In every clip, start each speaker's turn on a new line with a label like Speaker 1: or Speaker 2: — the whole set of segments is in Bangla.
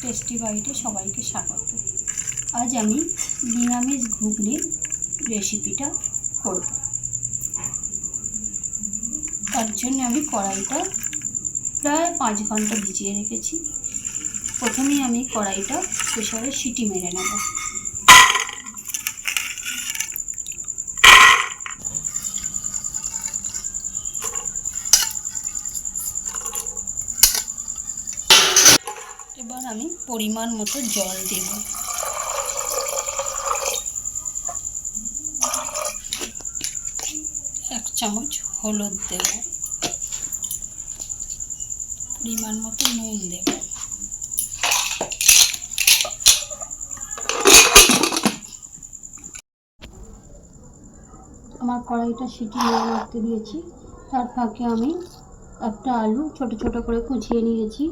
Speaker 1: টেস্টি বাইটে সবাইকে স্বাগত। আজ আমি নিরামিষ ঘুগনির রেসিপিটা করব। তার জন্য আমি কড়াইটা প্রায় 5 ঘন্টা ভিজিয়ে রেখেছি। প্রথমেই আমি কড়াইটা প্রেসারে সিটি মেরে নেব। এবার আমি পরিমাণ মতো জল দেব। এক চামচ হলুদ দেব, পরিমাণ মতো নুন দেব। আমার কড়াইটা সিটি মেরে রাখতে দিয়েছি। তার ফাঁকে আমি একটা আলু ছোট ছোট করে কুচিয়ে নিয়েছি,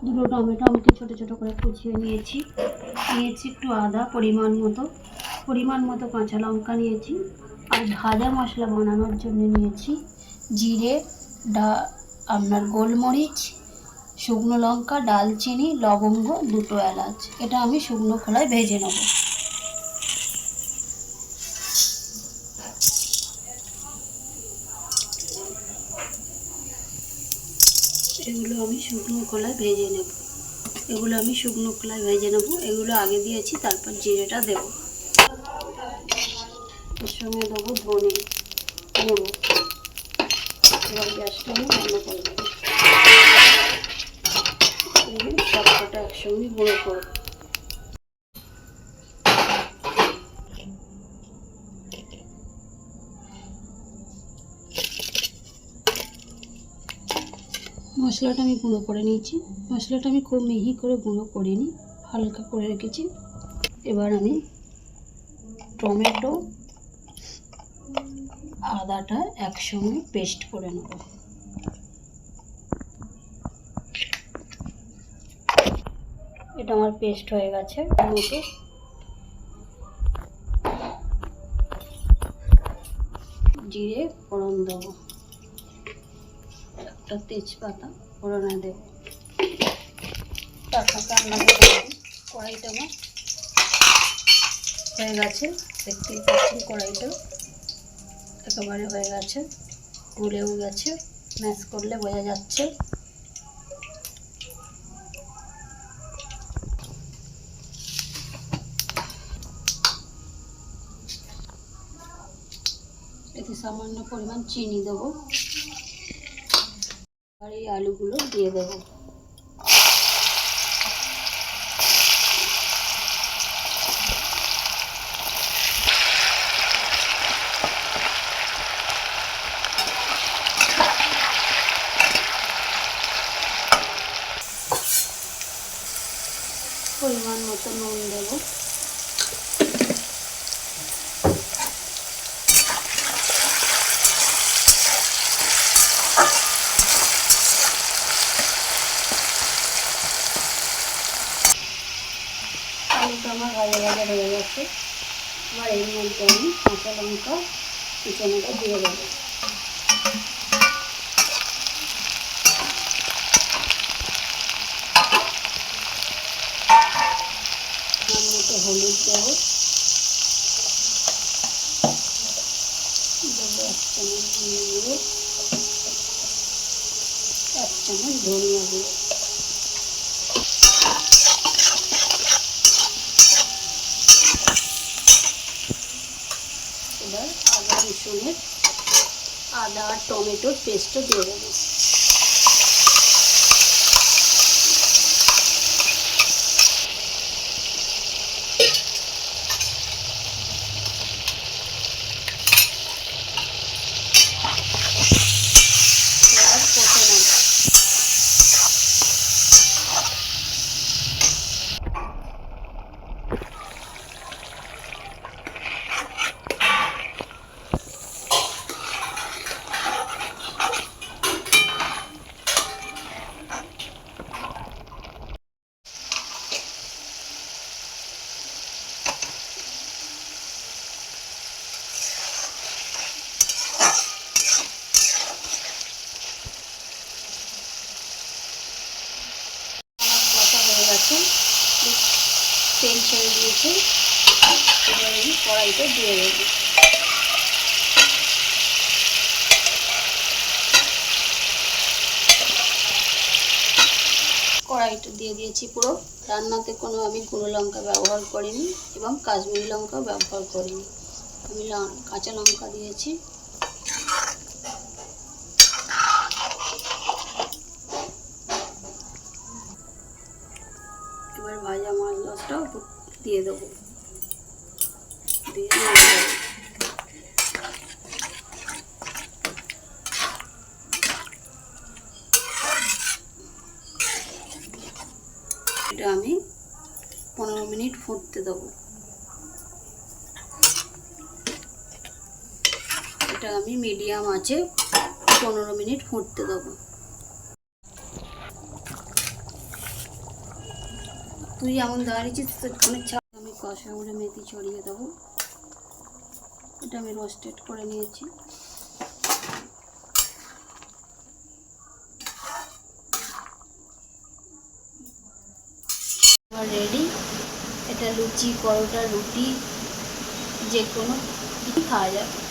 Speaker 1: দুটো টমেটো আমি ছোট ছোট করে কুচিয়ে নিয়েছি, একটু আদা পরিমাণ মতো কাঁচা লঙ্কা নিয়েছি। আর ভাজা মশলা বানানোর জন্য নিয়েছি জিরে, আপনার গোলমরিচ, শুকনো লঙ্কা, ডালচিনি, লবঙ্গ, 2টো এলাচ। এটা আমি শুকনো খোলায় ভেজে নেব। এগুলো আমি শুকনো খোলায় ভেজে নেব। এগুলো আগে দিয়েছি, তারপর জিরেটা দেব। এর সঙ্গে দেবো ধনে গুঁড়ো। এবার গ্যাসটা আমি বন্ধ করে দেবো। সবকটা একসঙ্গে গুঁড়ো করব। মশলাটা আমি গুঁড়ো করে নিয়েছি। মশলাটা আমি খুব মিহি করে গুঁড়ো করিনি, হালকা করে রেখেছি। এবার আমি টমেটো আদাটা একসঙ্গে পেস্ট করে নেব। এটা আমার পেস্ট হয়ে গেছে। টমেটো জিরে ফোড়ন দেবো, একটা তেজপাতা ফোড়নে দেব। তার সাথে আপনাদের কড়াইটা আমার হয়ে গেছে। দেখতেই পাচ্ছেন কড়াইটা একেবারে হয়ে গেছে, গুলেও গেছে, ম্যাশ করলে বোঝা যাচ্ছে। এতে সামান্য পরিমাণ চিনি দেবো, আর এই আলুগুলো দিয়ে দেবো। পরিমাণ মতো নুন দেবো। আলুটা আমার ভাজা হয়ে গেছে। এবার এর মধ্যে আমি কাঁচা লঙ্কা কুচানোটা দিয়ে দেবো। মতো হলুদ দেবো, এক চামচ জিরে গুঁড়ো, 1 চামচ ধনিয়া গুঁড়ো। এবার আদা আর টমেটোর পেস্টও দিয়ে দেবো। তেল ছেড়ে দিয়েছে। এবার আমি কড়াইটা দিয়ে দেব। কড়াইটা দিয়ে দিয়েছি পুরো। রান্নাতে কোনো আমি গুঁড়ো লঙ্কা ব্যবহার করিনি এবং কাশ্মীরি লঙ্কাও ব্যবহার করিনি। আমি কাঁচা লঙ্কা দিয়েছি। এবার ভাজা মশলাটাও দিয়ে দেবো, দিয়ে এটা আমি 15 মিনিট ফুটতে দেবো। এটা আমি মিডিয়াম আঁচে 15 মিনিট ফুটতে দেবো। তুই যেমন দাঁড়িয়েছিস অনেক ছাড়। আমি কষা করে মেথি ছড়িয়ে দেবো। এটা আমি রোস্টেড করে নিয়েছি। রেডি। এটা লুচি, পরোটা, রুটি যে কোনো খাওয়া যাবে।